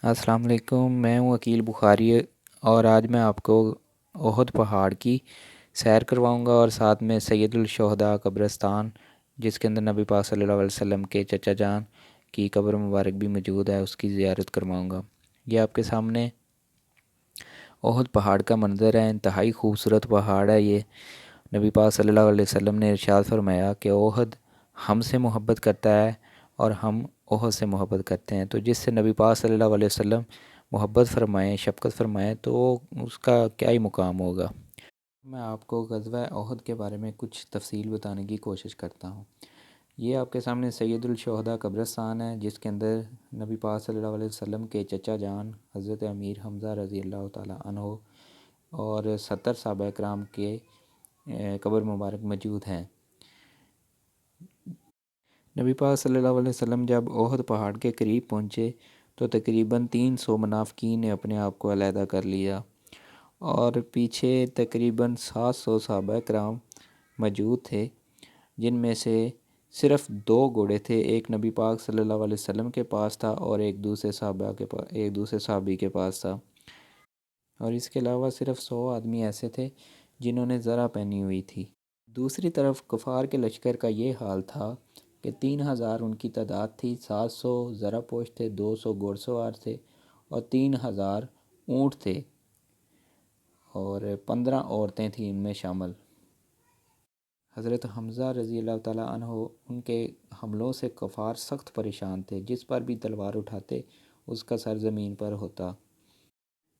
अस्सलाम वालेकुम। मैं हूँ अकील बुखारी और आज मैं आपको ओहद पहाड़ की सैर करवाऊँगा और साथ में सैयदुल शुहदा कब्रिस्तान, जिसके अंदर नबी पाक सल्लल्लाहु अलैहि वसल्लम के चचा जान की कब्र मुबारक भी मौजूद है, उसकी ज़ियारत करवाऊँगा। ये आपके सामने ओहद पहाड़ का मंज़र है। इंतहाई खूबसूरत पहाड़ है ये। नबी पाक सल्लल्लाहु अलैहि वसल्लम ने इरशाद फरमाया कि ओहद हमसे मोहब्बत करता है और हम ओहद से मोहब्बत करते हैं। तो जिससे नबी पाक सल्लल्लाहु अलैहि वसल्लम मोहब्बत फरमाएँ, शफ़क़त फरमाएँ, तो उसका क्या ही मुकाम होगा। मैं आपको ग़ज़वा ओहद के बारे में कुछ तफ़सील बताने की कोशिश करता हूँ। ये आपके सामने सैयदुल शुहदा कब्रिस्तान है, जिसके अंदर नबी पाक सल्लल्लाहु अलैहि वसल्लम के चचा जान हज़रत अमीर हमज़ा रज़ी अल्लाह ताला अन्हो और 70 सहाबा किराम के कब्र मुबारक मौजूद हैं। नबी पाक सल्लल्लाहु अलैहि वसल्लम जब ओहद पहाड़ के करीब पहुँचे तो तकरीबन 300 मुनाफिकीन ने अपने आप को अलहदा कर लिया और पीछे तकरीबन 700 सहाबा किराम मौजूद थे, जिनमें से सिर्फ़ 2 घोड़े थे। एक नबी पाक सल्लल्लाहु अलैहि वसल्लम के पास था और एक दूसरे सहाबी के पास था। और इसके अलावा सिर्फ़ 100 आदमी ऐसे थे जिन्होंने ज़रा पहनी हुई थी। दूसरी तरफ कुफ़ार के लश्कर का ये हाल था कि 3000 उनकी तादाद थी, 700 ज़रा पोश थे, 200 घुड़सवार थे और 3000 ऊँट थे और 15 औरतें थीं इनमें शामिल। हज़रत हमज़ा रज़ी अल्लाह ताला अन्हो, उनके हमलों से कुफ़ार सख्त परेशान थे। जिस पर भी तलवार उठाते उसका सर ज़मीन पर होता।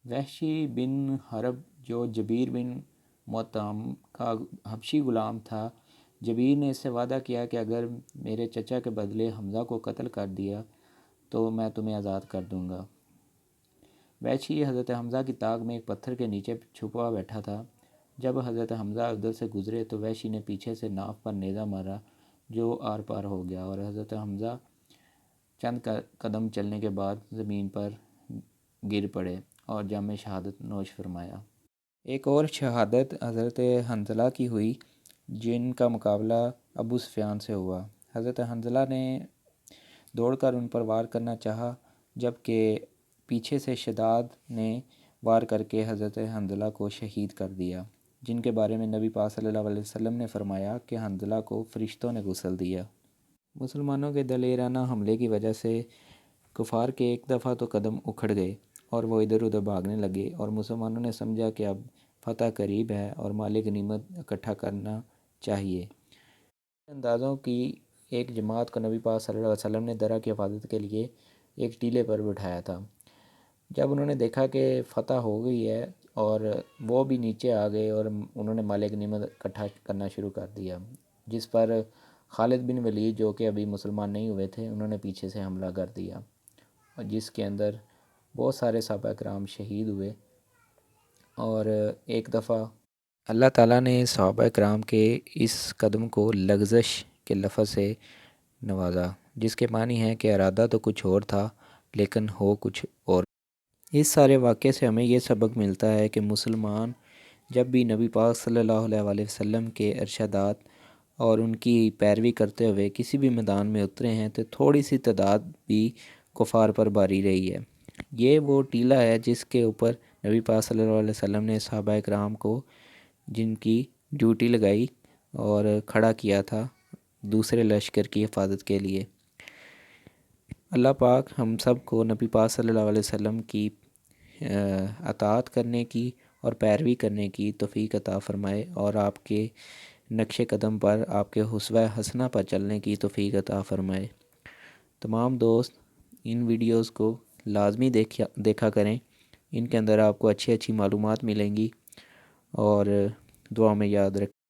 वहशी बिन हरब, जो जबीर बिन मोतम का हबशी ग़ुलाम था, जबीर ने इससे वादा किया कि अगर मेरे चचा के बदले हमज़ा को कत्ल कर दिया तो मैं तुम्हें आज़ाद कर दूंगा। वहशी हज़रत हमज़ा की ताक में एक पत्थर के नीचे छुपा बैठा था। जब हज़रत हमज़ा उधर से गुज़रे तो वहशी ने पीछे से नाव पर नेज़ा मारा, जो आर पार हो गया और हज़रत हमज़ा चंद कदम चलने के बाद ज़मीन पर गिर पड़े और जाम शहादत नोश फरमाया। एक और शहादत हज़रत हंज़ला की हुई, जिनका मुकाबला अबू सुफियान से हुआ। हज़रत हंज़ला ने दौड़कर उन पर वार करना चाहा, जबकि पीछे से शदाद ने वार करके हज़रत हंज़ला को शहीद कर दिया, जिनके बारे में नबी पाक सल्लल्लाहु अलैहि वसल्लम ने फरमाया कि हंज़ला को फ़रिश्तों ने गुस्ल दिया। मुसलमानों के दलेराना हमले की वजह से कुफ़ार के एक दफ़ा तो कदम उखड़ गए और वो इधर उधर भागने लगे और मुसलमानों ने समझा कि अब फ़तह करीब है और माल गनीमत इकट्ठा करना चाहिए। अंदाज़ों की एक जमात को नबी पाक सल्लल्लाहु अलैहि वसल्लम ने दरा की हिफाजत के लिए एक टीले पर बिठाया था। जब उन्होंने देखा कि फ़तह हो गई है और वो भी नीचे आ गए और उन्होंने माल गनीमत इकट्ठा करना शुरू कर दिया, जिस पर खालिद बिन वलीद, जो कि अभी मुसलमान नहीं हुए थे, उन्होंने पीछे से हमला कर दिया और जिसके अंदर बहुत सारे सहाबा किराम शहीद हुए। और एक दफ़ा अल्लाह ताला ने सहाबा किराम के इस कदम को लग़ज़श के लफ्ज़ से नवाजा, जिसके मानी है कि इरादा तो कुछ और था लेकिन हो कुछ और। इस सारे वाक़े से हमें ये सबक मिलता है कि मुसलमान जब भी नबी पाक सल्लल्लाहु अलैहि वसल्लम के इरशादात और उनकी पैरवी करते हुए किसी भी मैदान में उतरे हैं तो थोड़ी सी तादाद भी कुफ़ार पर भारी रही है। ये वो टीला है जिसके ऊपर नबी पाक सल्लल्लाहु अलैहि वसल्लम ने सहाबा किराम को, जिनकी ड्यूटी लगाई और खड़ा किया था दूसरे लश्कर की हिफाजत के लिए। अल्लाह पाक हम सब को नबी पाक सल्लल्लाहु अलैहि वसल्लम की अताअत करने की और पैरवी करने की तौफ़ीक अता फ़रमाए और आपके नक्श कदम पर, आपके हुस्वा हसना पर चलने की तौफ़ीक अता फ़रमाए। तमाम दोस्त इन वीडियोस को लाजमी देखा करें। इनके अंदर आपको अच्छी अच्छी मालूमात मिलेंगी और दुआ में याद रखें।